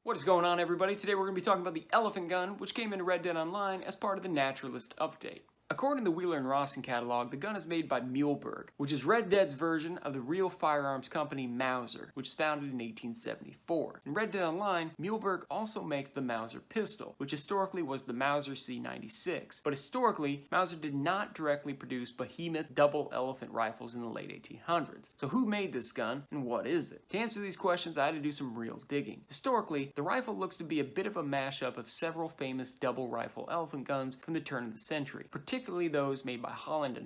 What is going on, everybody? Today we're going to be talking about the elephant gun, which came into Red Dead Online as part of the Naturalist update. According to the Wheeler and Rawson catalog, the gun is made by Muhlenberg, which is Red Dead's version of the real firearms company Mauser, which was founded in 1874. In Red Dead Online, Muhlenberg also makes the Mauser pistol, which historically was the Mauser C96. But historically, Mauser did not directly produce behemoth double elephant rifles in the late 1800s. So who made this gun, and what is it? To answer these questions, I had to do some real digging. Historically, the rifle looks to be a bit of a mashup of several famous double rifle elephant guns from the turn of the century, particularly those made by Holland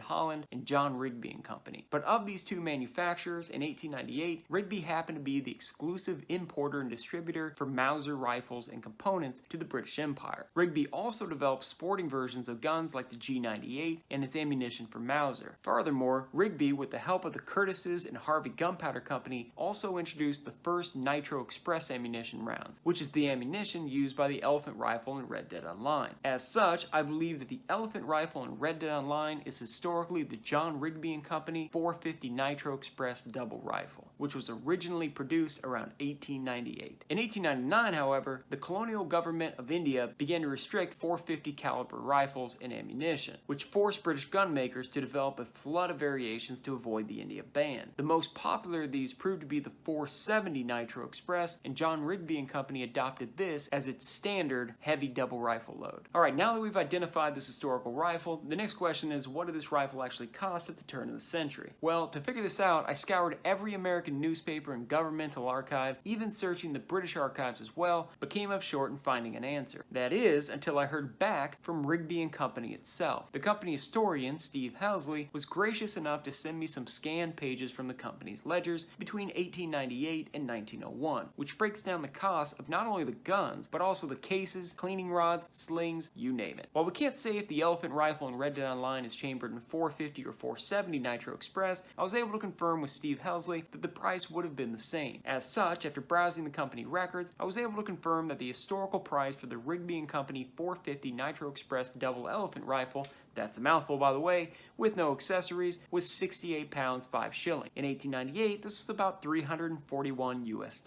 and John Rigby Co. But of these two manufacturers, in 1898, Rigby happened to be the exclusive importer and distributor for Mauser rifles and components to the British Empire. Rigby also developed sporting versions of guns like the G98 and its ammunition for Mauser. Furthermore, Rigby, with the help of the Curtis's and Harvey Gunpowder Company, also introduced the first Nitro Express ammunition rounds, which is the ammunition used by the elephant rifle in Red Dead Online. As such, I believe that the elephant rifle in Red Dead Online is historically the John Rigby & Company 450 Nitro Express double rifle, which was originally produced around 1898. In 1899, however, the colonial government of India began to restrict 450 caliber rifles and ammunition, which forced British gun makers to develop a flood of variations to avoid the India ban. The most popular of these proved to be the 470 Nitro Express, and John Rigby & Company adopted this as its standard heavy double rifle load. Alright, now that we've identified this historical rifle, the next question is, what did this rifle actually cost at the turn of the century? Well, to figure this out, I scoured every American newspaper and governmental archive, even searching the British archives as well, but came up short in finding an answer. That is, until I heard back from Rigby & Company itself. The company historian, Steve Helsley, was gracious enough to send me some scanned pages from the company's ledgers between 1898 and 1901, which breaks down the cost of not only the guns, but also the cases, cleaning rods, slings, you name it. While we can't say if the elephant rifle in Red Dead Online is chambered in 450 or 470 Nitro Express, I was able to confirm with Steve Helsley that the price would have been the same. As such, after browsing the company records, I was able to confirm that the historical price for the Rigby & Company 450 Nitro Express double elephant rifle, that's a mouthful by the way, with no accessories, was 68 pounds 5 shilling. In 1898, this was about $341 US.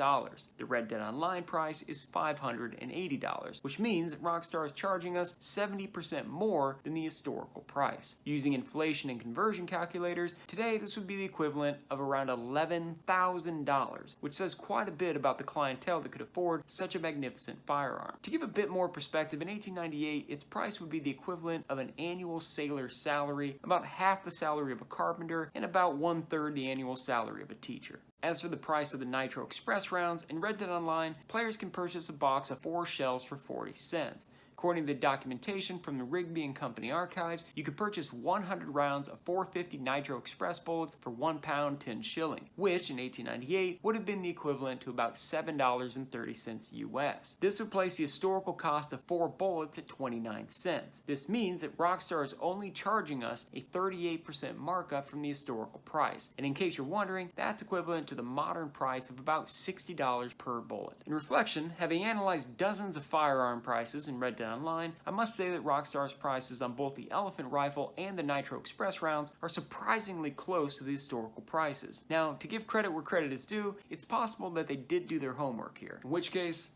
The Red Dead Online price is $580, which means that Rockstar is charging us 70% more than the historical price. Using inflation and conversion calculators, today this would be the equivalent of around $11,000, which says quite a bit about the clientele that could afford such a magnificent firearm. To give a bit more perspective, in 1898, its price would be the equivalent of an annual sailor's salary, about half the salary of a carpenter, and about 1/3 the annual salary of a teacher. As for the price of the Nitro Express rounds, in Red Dead Online, players can purchase a box of 4 shells for 40 cents. According to the documentation from the Rigby & Company archives, you could purchase 100 rounds of 450 Nitro Express bullets for £1 10 shilling, which in 1898 would have been the equivalent to about $7.30 US. This would place the historical cost of 4 bullets at 29 cents. This means that Rockstar is only charging us a 38% markup from the historical price. And in case you're wondering, that's equivalent to the modern price of about $60 per bullet. In reflection, having analyzed dozens of firearm prices in Red Dead Online, I must say that Rockstar's prices on both the elephant rifle and the Nitro Express rounds are surprisingly close to the historical prices. Now, to give credit where credit is due, it's possible that they did do their homework here, in which case,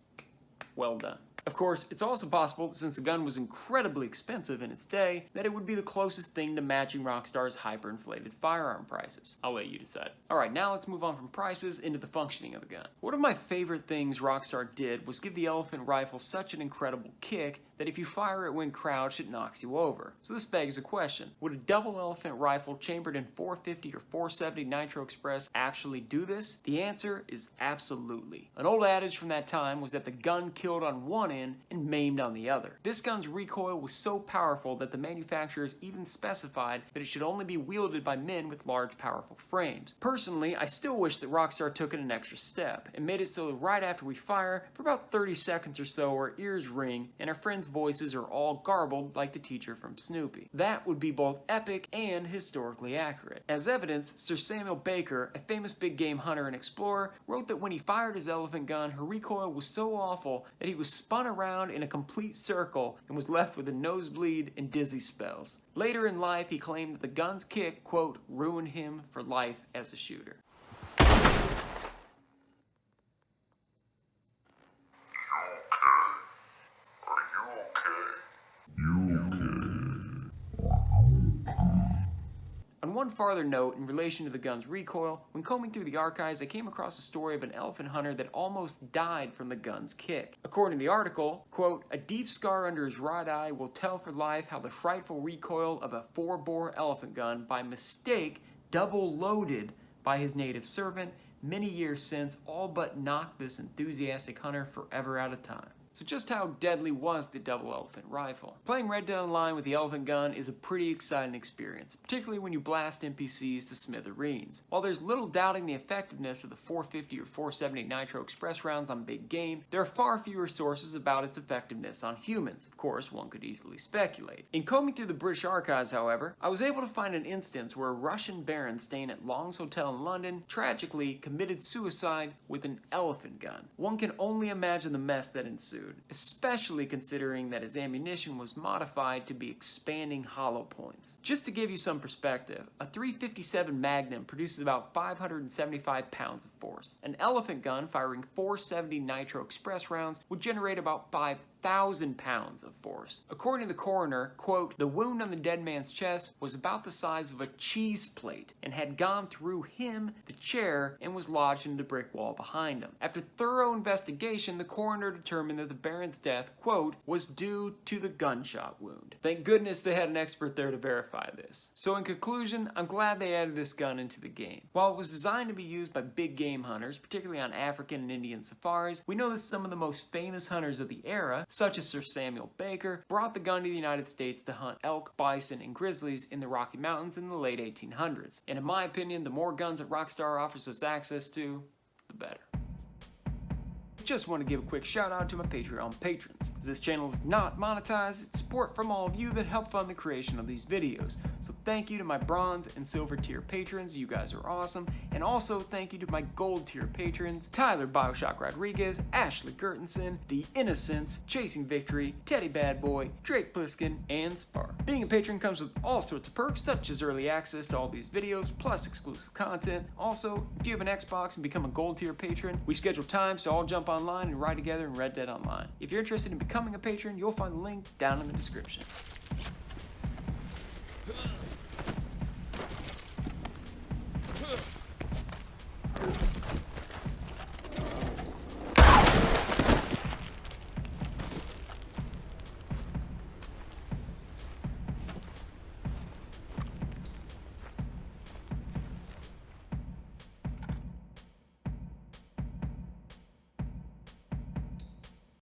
well done. Of course, it's also possible that since the gun was incredibly expensive in its day, that it would be the closest thing to matching Rockstar's hyperinflated firearm prices. I'll let you decide. Alright, now let's move on from prices into the functioning of the gun. One of my favorite things Rockstar did was give the elephant rifle such an incredible kick that if you fire it when crouched, it knocks you over. So this begs a question. Would a double elephant rifle chambered in 450 or 470 Nitro Express actually do this? The answer is absolutely. An old adage from that time was that the gun killed on one end and maimed on the other. This gun's recoil was so powerful that the manufacturers even specified that it should only be wielded by men with large, powerful frames. Personally, I still wish that Rockstar took it an extra step and made it so that right after we fire, for about 30 seconds or so, our ears ring and our friends' voices are all garbled like the teacher from Snoopy. That would be both epic and historically accurate. As evidence, Sir Samuel Baker, a famous big game hunter and explorer, wrote that when he fired his elephant gun, her recoil was so awful that he was spun around in a complete circle and was left with a nosebleed and dizzy spells. Later in life, he claimed that the gun's kick, quote, ruined him for life as a shooter. one farther note in relation to the gun's recoil, when combing through the archives I came across a story of an elephant hunter that almost died from the gun's kick. According to the article, quote, "A deep scar under his right eye will tell for life how the frightful recoil of a 4-bore elephant gun by mistake double-loaded by his native servant many years since all but knocked this enthusiastic hunter forever out of time." So just how deadly was the double elephant rifle? Playing Red Dead Online with the elephant gun is a pretty exciting experience, particularly when you blast NPCs to smithereens. While there's little doubting the effectiveness of the 450 or 470 nitro express rounds on big game, there are far fewer sources about its effectiveness on humans. Of course, one could easily speculate. In combing through the British archives, however, I was able to find an instance where a Russian baron staying at Long's Hotel in London tragically committed suicide with an elephant gun. One can only imagine the mess that ensued, especially considering that his ammunition was modified to be expanding hollow points. Just to give you some perspective, a 357 Magnum produces about 575 pounds of force. An elephant gun firing 470 nitro express rounds would generate about 5,000 pounds of force. According to the coroner, quote, "The wound on the dead man's chest was about the size of a cheese plate and had gone through him, the chair, and was lodged into the brick wall behind him. After thorough investigation, the coroner determined that the baron's death, quote, was due to the gunshot wound." Thank goodness they had an expert there to verify this. So in conclusion, I'm glad they added this gun into the game. While it was designed to be used by big game hunters, particularly on African and Indian safaris, we know that some of the most famous hunters of the era, such as Sir Samuel Baker, brought the gun to the United States to hunt elk, bison, and grizzlies in the Rocky Mountains in the late 1800s. And in my opinion, the more guns that Rockstar offers us access to, the better. Just want to give a quick shout out to my Patreon patrons. This channel is not monetized, it's support from all of you that help fund the creation of these videos. So thank you to my bronze and silver tier patrons, you guys are awesome. And also thank you to my gold tier patrons, Tyler Bioshock Rodriguez, Ashley Gertensen, The Innocents, Chasing Victory, Teddy Bad Boy, Drake Pliskin, and Spar. Being a patron comes with all sorts of perks, such as early access to all these videos, plus exclusive content. Also, if you have an Xbox and become a gold tier patron, we schedule times to all jump online and ride together in Red Dead Online. If you're interested in becoming a patron, you'll find the link down in the description.